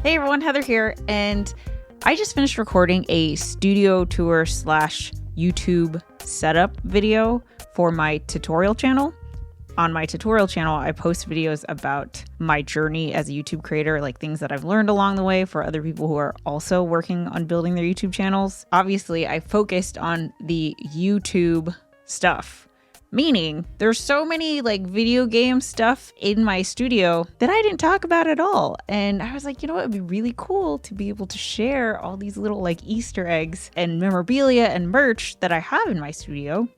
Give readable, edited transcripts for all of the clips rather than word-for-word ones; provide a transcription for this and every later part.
Hey everyone, Heather here, and I just finished recording a studio tour / YouTube setup video for my tutorial channel. On my tutorial channel, I post videos about my journey as a YouTube creator, like things that I've learned along the way for other people who are also working on building their YouTube channels. Obviously, I focused on the YouTube stuff. Meaning, there's so many like video game stuff in my studio that I didn't talk about at all. And I was like, you know what, it'd be really cool to be able to share all these little like Easter eggs and memorabilia and merch that I have in my studio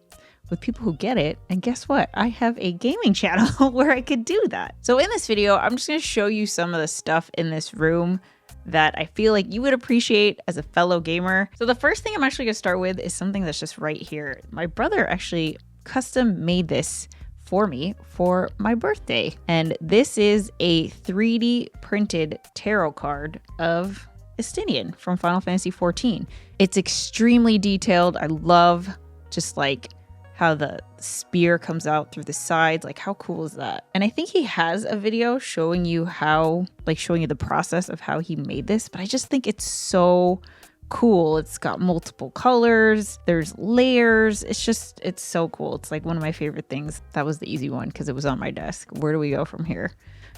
with people who get it. And guess what? I have a gaming channel where I could do that. So in this video, I'm just going to show you some of the stuff in this room that I feel like you would appreciate as a fellow gamer. So the first thing I'm actually going to start with is something that's just right here. My brother actually custom made this for me for my birthday. And this is a 3D printed tarot card of ESTINIEN from Final Fantasy XIV. It's extremely detailed. I love just like how the spear comes out through the sides. Like, how cool is that? And I think he has a video showing you how, like showing you the process of how he made this, but I just think it's so cool. It's got multiple colors, there's layers. It's so cool. It's like one of my favorite things. That was the easy one because it was on my desk. Where do we go from here?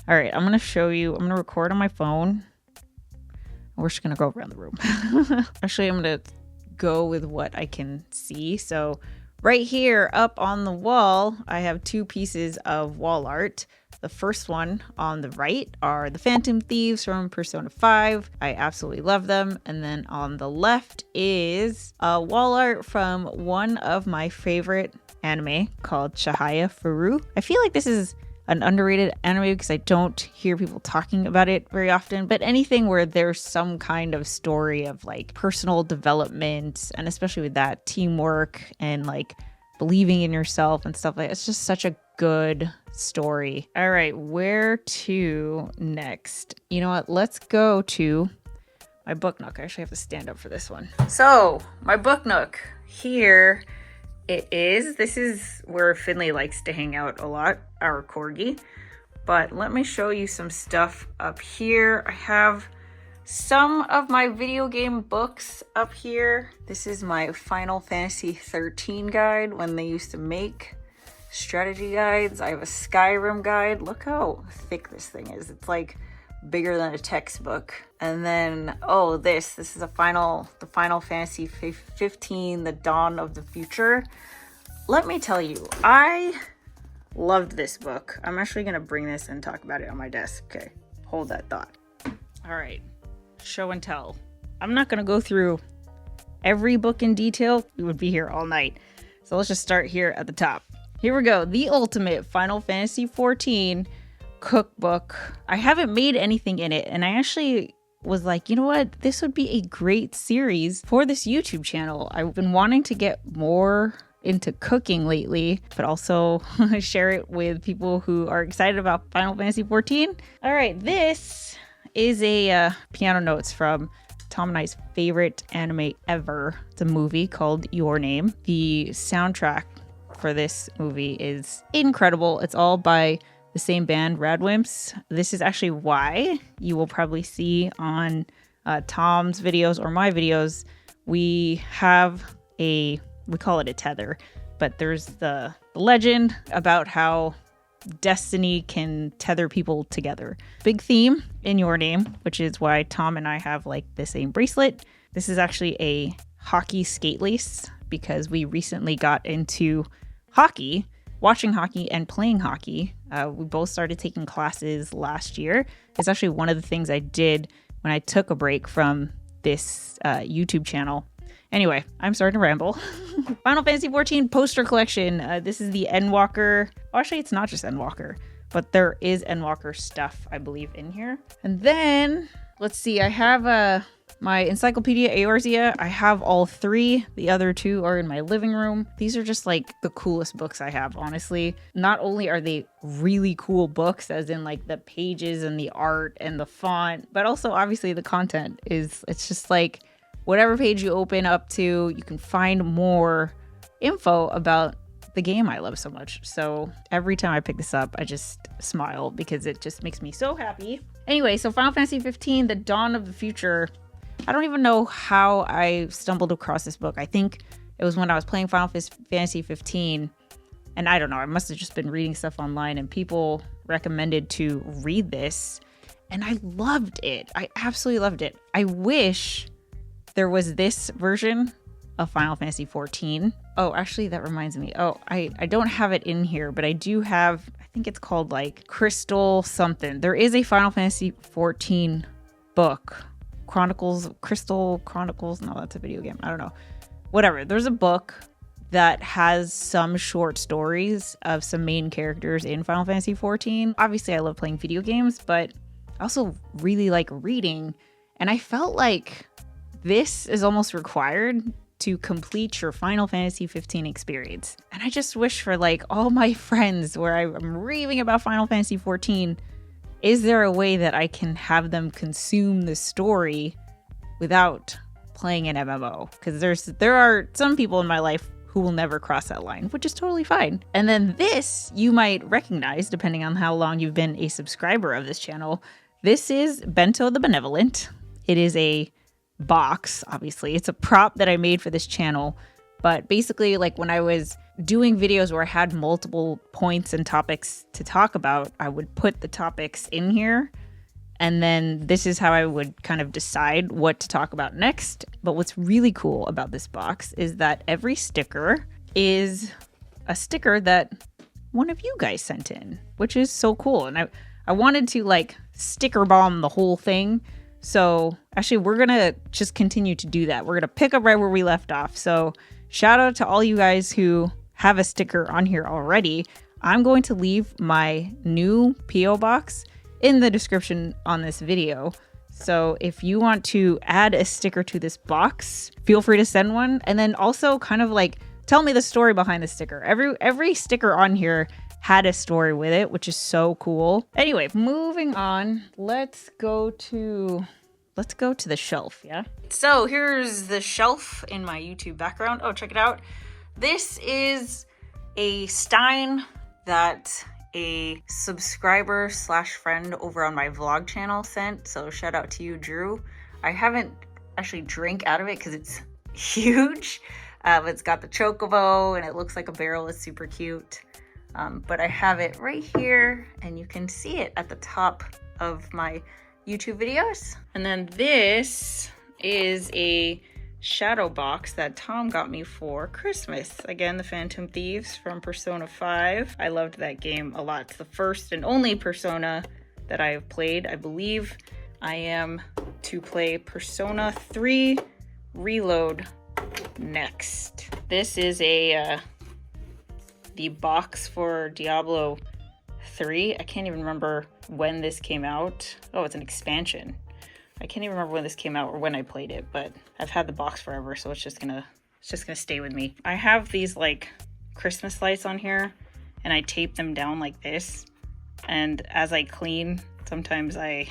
All right, I'm going to show you. I'm going to record on my phone. We're just going to go around the room. Actually, I'm going to go with what I can see. So right here up on the wall, I have two pieces of wall art. The first one on the right are the Phantom Thieves from Persona 5. I absolutely love them. And then on the left is a wall art from one of my favorite anime called Chihaya Furu. I feel like this is an underrated anime because I don't hear people talking about it very often, but anything where there's some kind of story of like personal development, and especially with that teamwork and like believing in yourself and stuff like that, it's just such a good story. All right, where to next? You know what? Let's go to my book nook. I actually have to stand up for this one. So my book nook here it is. This is where Finley likes to hang out a lot, our corgi. But let me show you some stuff up here. I have some of my video game books up here. This is my Final Fantasy 13 guide when they used to make strategy guides. I have a Skyrim guide. Look how thick this thing is. It's like bigger than a textbook. And then this is the Final Fantasy 15, The Dawn of the Future. Let me tell you, I loved this book. I'm actually gonna bring this and talk about it on my desk. Okay, hold that thought. All right, show and tell. I'm not gonna go through every book in detail. We would be here all night. So let's just start here at the top. Here we go. The Ultimate Final Fantasy XIV Cookbook. I haven't made anything in it, and I actually was like, you know what? This would be a great series for this YouTube channel. I've been wanting to get more into cooking lately, but also share it with people who are excited about Final Fantasy XIV. All right, this is a piano notes from Tom and I's favorite anime ever. It's a movie called Your Name. The soundtrack for this movie is incredible. It's all by the same band, Radwimps. This is actually why you will probably see on Tom's videos or my videos, we call it a tether, but there's the legend about how destiny can tether people together. Big theme in Your Name, which is why Tom and I have like the same bracelet. This is actually a hockey skate lace because we recently got into hockey, watching hockey and playing hockey. We both started taking classes last year. It's actually one of the things I did when I took a break from this YouTube channel. Anyway, I'm starting to ramble. Final Fantasy XIV poster collection. This is the Endwalker. Oh, actually, it's not just Endwalker, but there is Endwalker stuff, I believe, in here. And then, let's see, I have my Encyclopedia Eorzea. I have all three. The other two are in my living room. These are just like the coolest books I have, honestly. Not only are they really cool books, as in like the pages and the art and the font, but also obviously the content it's just like whatever page you open up to, you can find more info about the game I love so much. So every time I pick this up, I just smile because it just makes me so happy. Anyway, so Final Fantasy 15, The Dawn of the Future. I don't even know how I stumbled across this book. I think it was when I was playing Final Fantasy 15. And I don't know, I must have just been reading stuff online and people recommended to read this. And I loved it. I absolutely loved it. I wish there was this version of Final Fantasy 14. Oh, actually, that reminds me. Oh, I don't have it in here, but I do have, I think it's called like Crystal something. There is a Final Fantasy 14 book. Crystal Chronicles. No, that's a video game. I don't know. Whatever. There's a book that has some short stories of some main characters in Final Fantasy 14. Obviously, I love playing video games, but I also really like reading. And I felt like this is almost required to complete your Final Fantasy 15 experience. And I just wish for like all my friends where I'm raving about Final Fantasy 14, is there a way that I can have them consume the story without playing an MMO? Because there are some people in my life who will never cross that line, which is totally fine. And then this you might recognize depending on how long you've been a subscriber of this channel. This is Bento the Benevolent. It is a box, obviously. It's a prop that I made for this channel. But basically, like when I was doing videos where I had multiple points and topics to talk about, I would put the topics in here. And then this is how I would kind of decide what to talk about next. But what's really cool about this box is that every sticker is a sticker that one of you guys sent in, which is so cool. And I wanted to like sticker bomb the whole thing. So actually, we're going to just continue to do that. We're going to pick up right where we left off. So shout out to all you guys who have a sticker on here already. I'm going to leave my new P.O. box in the description on this video. So if you want to add a sticker to this box, feel free to send one. And then also kind of like tell me the story behind the sticker. Every sticker on here had a story with it, which is so cool. Anyway, moving on, let's go to the shelf, yeah? So here's the shelf in my YouTube background. Oh, check it out. This is a stein that a subscriber / friend over on my vlog channel sent. So shout out to you, Drew. I haven't actually drank out of it because it's huge. It's got the chocobo and it looks like a barrel. It's super cute. But I have it right here and you can see it at the top of my YouTube videos. And then this is a shadow box that Tom got me for Christmas. Again, the Phantom Thieves from Persona 5. I loved that game a lot. It's the first and only Persona that I have played. I believe I am to play Persona 3 Reload next. This is the box for Diablo 3. I can't even remember when this came out. Oh, it's an expansion. I can't even remember when this came out or when I played it, but I've had the box forever, so it's just gonna stay with me. I have these like Christmas lights on here and I tape them down like this. And as I clean, sometimes I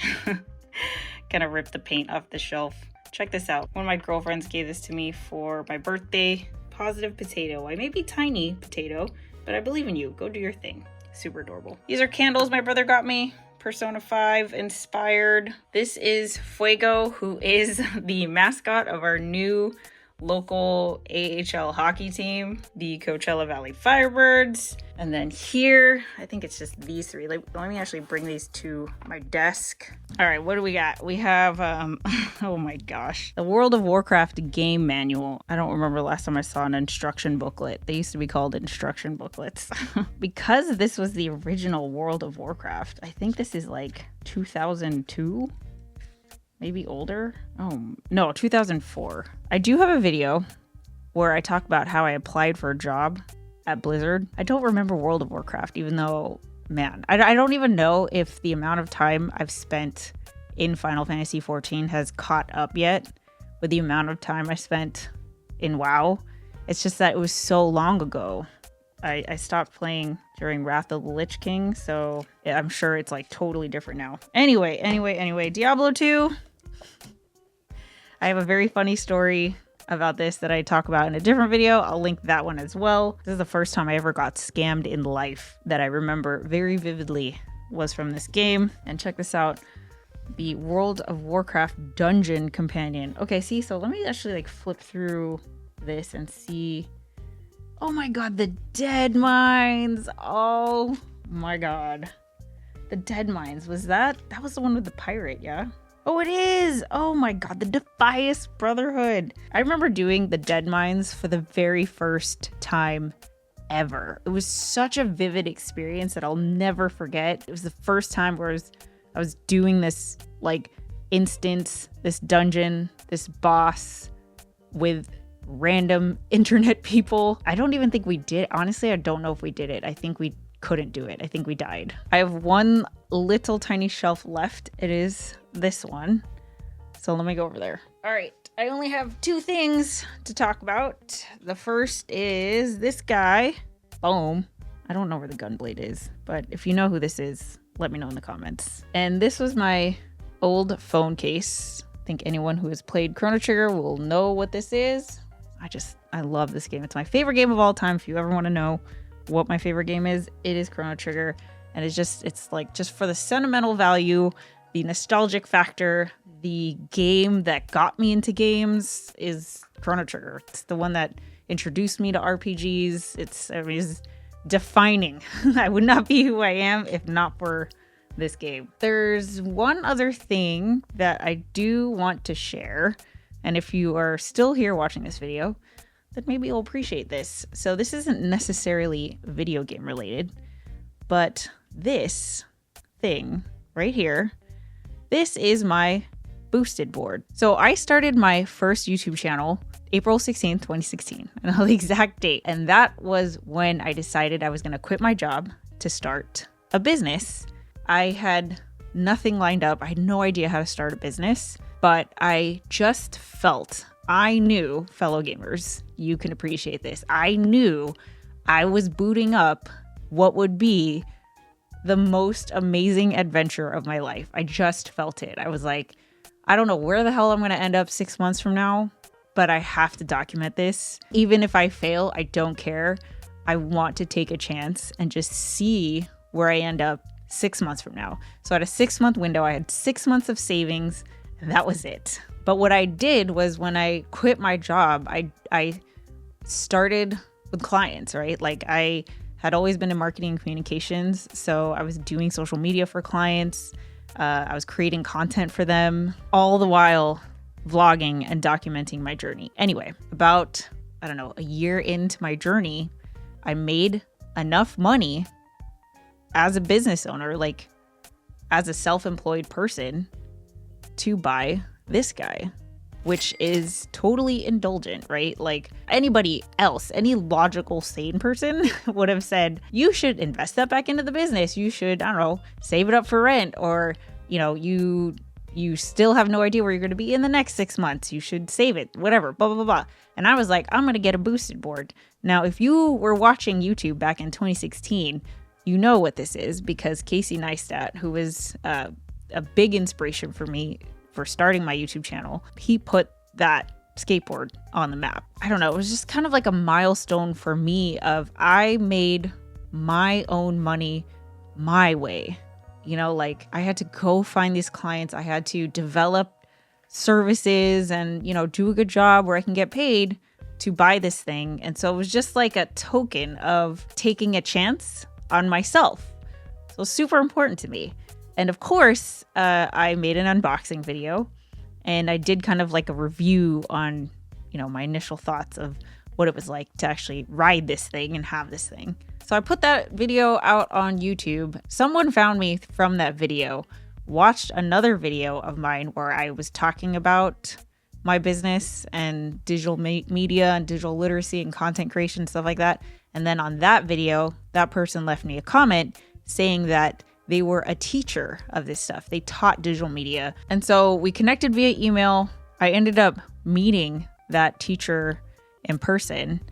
kind of rip the paint off the shelf. Check this out. One of my girlfriends gave this to me for my birthday. Positive Potato. I may be tiny, Potato, but I believe in you. Go do your thing. Super adorable. These are candles my brother got me. Persona 5 inspired. This is Fuego, who is the mascot of our new local AHL hockey team, the Coachella Valley Firebirds. And then here, I think it's just these three. Let me actually bring these to my desk. All right, what do we got? We have, oh my gosh, the World of Warcraft game manual. I don't remember the last time I saw an instruction booklet. They used to be called instruction booklets. Because this was the original World of Warcraft, I think this is like 2002. Maybe older? Oh, no, 2004. I do have a video where I talk about how I applied for a job at Blizzard. I don't remember World of Warcraft, even though, man, I don't even know if the amount of time I've spent in Final Fantasy 14 has caught up yet with the amount of time I spent in WoW. It's just that it was so long ago. I stopped playing during Wrath of the Lich King, so I'm sure it's like totally different now. Anyway, Diablo 2. I have a very funny story about this that I talk about in a different video. I'll link that one as well. This is the first time I ever got scammed in life that I remember very vividly was from this game. And check this out. the World of Warcraft Dungeon Companion. Okay, see, so let me actually like flip through this and see. Oh my god, the Dead Mines. Oh my god. The Dead Mines. Was that was the one with the pirate, yeah? Oh, it is. Oh my god, the Defias Brotherhood. I remember doing the Dead Mines for the very first time ever. It was such a vivid experience that I'll never forget. It was the first time where I was doing this like instance, this dungeon, this boss with random internet people. I don't even think we did. Honestly, I don't know if we did it. I think we couldn't do it. I think we died. I have one little tiny shelf left. It is this one. So let me go over there. All right. I only have two things to talk about. The first is this guy. Boom. I don't know where the gunblade is, but if you know who this is, let me know in the comments. And this was my old phone case. I think anyone who has played Chrono Trigger will know what this is. I love this game. It's my favorite game of all time. If you ever want to know what my favorite game is, it is Chrono Trigger. And it's like just for the sentimental value, the nostalgic factor, the game that got me into games is Chrono Trigger. It's the one that introduced me to RPGs. It's defining. I would not be who I am if not for this game. There's one other thing that I do want to share. And if you are still here watching this video, then maybe you'll appreciate this. So this isn't necessarily video game related, but this thing right here, this is my boosted board. So I started my first YouTube channel April 16th, 2016. I know the exact date. And that was when I decided I was going to quit my job to start a business. I had nothing lined up. I had no idea how to start a business, but I just felt, I knew, fellow gamers, you can appreciate this. I knew I was booting up what would be the most amazing adventure of my life. I just felt it. I was like, I don't know where the hell I'm going to end up 6 months from now, but I have to document this. Even if I fail, I don't care. I want to take a chance and just see where I end up 6 months from now. So at a 6-month window, I had 6 months of savings, and that was it. But what I did was when I quit my job, I started with clients, right? Like I had always been in marketing and communications. So I was doing social media for clients. I was creating content for them, all the while vlogging and documenting my journey. Anyway, about, I don't know, a year into my journey, I made enough money as a business owner, like as a self-employed person, to buy this guy, which is totally indulgent, right? Like anybody else, any logical, sane person would have said, you should invest that back into the business. You should, I don't know, save it up for rent, or, you know, you still have no idea where you're going to be in the next 6 months. You should save it, whatever, blah, blah, blah, blah. And I was like, I'm going to get a boosted board. Now, if you were watching YouTube back in 2016, you know what this is, because Casey Neistat, who was a big inspiration for me for starting my YouTube channel, he put that skateboard on the map. I don't know, it was just kind of like a milestone for me of I made my own money my way. You know, like I had to go find these clients. I had to develop services and, you know, do a good job where I can get paid to buy this thing. And so it was just like a token of taking a chance on myself. So super important to me. And of course, I made an unboxing video, and I did kind of like a review on, you know, my initial thoughts of what it was like to actually ride this thing and have this thing. So I put that video out on YouTube. Someone found me from that video, watched another video of mine where I was talking about my business and digital media and digital literacy and content creation, stuff like that. And then on that video, that person left me a comment saying that they were a teacher of this stuff. They taught digital media. And so we connected via email. I ended up meeting that teacher in person,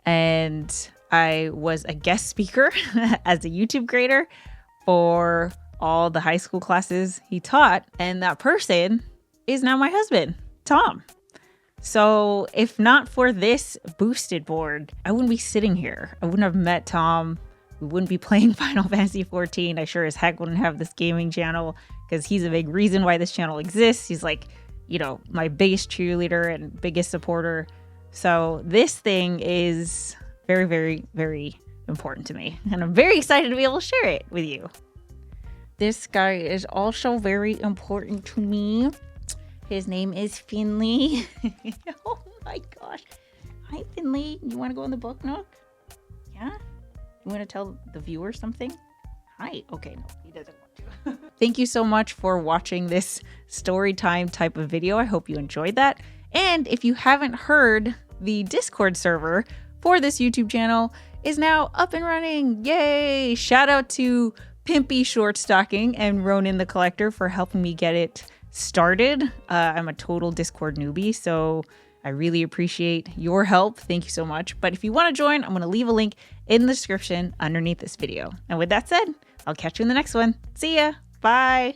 and I was a guest speaker as a YouTube creator for all the high school classes he taught. And that person is now my husband, Tom. So if not for this boosted board, I wouldn't be sitting here. I wouldn't have met Tom. We wouldn't be playing Final Fantasy 14. I sure as heck wouldn't have this gaming channel. because he's a big reason why this channel exists. He's like, you know, my biggest cheerleader and biggest supporter. So this thing is very, very, very important to me. And I'm very excited to be able to share it with you. This guy is also very important to me. His name is Finley. Oh my gosh. Hi, Finley. You want to go in the book, Nook? Yeah? You want to tell the viewer something? Hi. Okay, no, he doesn't want to. Thank you so much for watching this story time type of video. I hope you enjoyed that. And if you haven't heard, the Discord server for this YouTube channel is now up and running. Yay! Shout out to Pimpy Shortstocking and Ronan the Collector for helping me get it started. I'm a total Discord newbie, so I really appreciate your help. Thank you so much. But if you want to join, I'm going to leave a link in the description underneath this video. And with that said, I'll catch you in the next one. See ya. Bye.